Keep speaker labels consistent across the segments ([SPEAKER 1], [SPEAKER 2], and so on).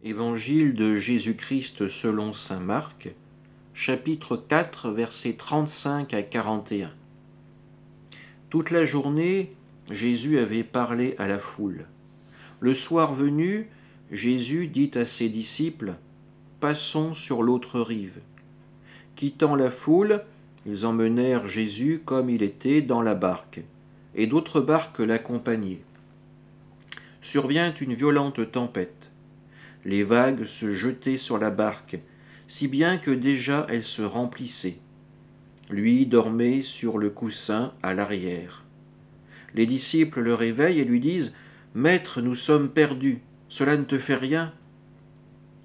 [SPEAKER 1] Évangile de Jésus-Christ selon saint Marc, chapitre 4, versets 35 à 41. Toute la journée, Jésus avait parlé à la foule. Le soir venu, Jésus dit à ses disciples : « Passons sur l'autre rive. » Quittant la foule, ils emmenèrent Jésus comme il était dans la barque, et d'autres barques l'accompagnaient. Survient une violente tempête. Les vagues se jetaient sur la barque, si bien que déjà elle se remplissait. Lui dormait sur le coussin à l'arrière. Les disciples le réveillent et lui disent : « Maître, nous sommes perdus, cela ne te fait rien ?»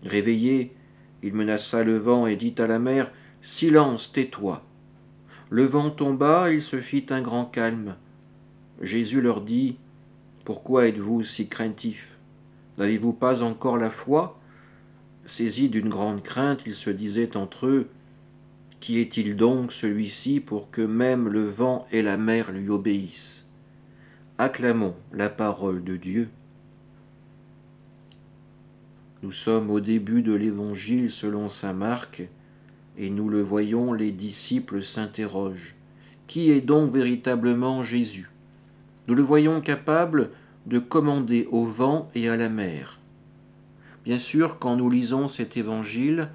[SPEAKER 1] Réveillé, il menaça le vent et dit à la mer : « Silence, tais-toi !» Le vent tomba, il se fit un grand calme. Jésus leur dit : « Pourquoi êtes-vous si craintifs ? N'avez-vous pas encore la foi ?» Saisis d'une grande crainte, ils se disaient entre eux : « Qui est-il donc celui-ci pour que même le vent et la mer lui obéissent ?» Acclamons la parole de Dieu. Nous sommes au début de l'Évangile selon saint Marc, et nous le voyons, les disciples s'interrogent. Qui est donc véritablement Jésus ? Nous le voyons capable de commander au vent et à la mer. Bien sûr, quand nous lisons cet évangile,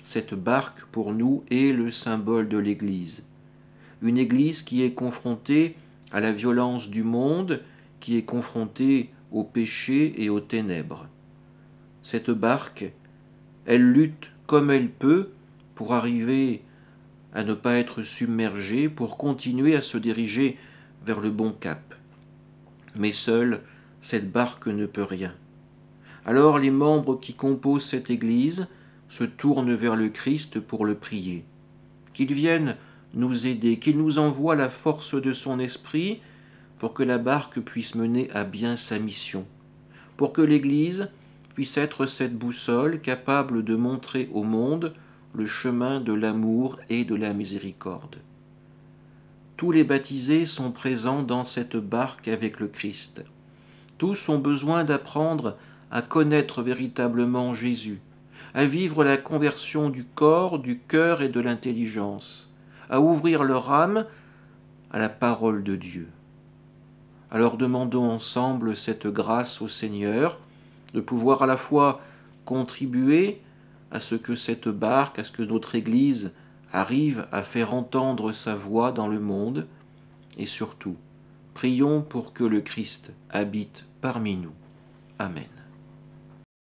[SPEAKER 1] cette barque pour nous est le symbole de l'Église. Une Église qui est confrontée à la violence du monde, qui est confrontée au péché et aux ténèbres. Cette barque, elle lutte comme elle peut pour arriver à ne pas être submergée, pour continuer à se diriger vers le bon cap. Mais seule, cette barque ne peut rien. Alors les membres qui composent cette Église se tournent vers le Christ pour le prier. Qu'il vienne nous aider, qu'il nous envoie la force de son esprit pour que la barque puisse mener à bien sa mission, pour que l'Église puisse être cette boussole capable de montrer au monde le chemin de l'amour et de la miséricorde. Tous les baptisés sont présents dans cette barque avec le Christ. Tous ont besoin d'apprendre à connaître véritablement Jésus, à vivre la conversion du corps, du cœur et de l'intelligence, à ouvrir leur âme à la parole de Dieu. Alors demandons ensemble cette grâce au Seigneur, de pouvoir à la fois contribuer à ce que cette barque, à ce que notre Église arrive à faire entendre sa voix dans le monde, et surtout, prions pour que le Christ habite parmi nous. Amen.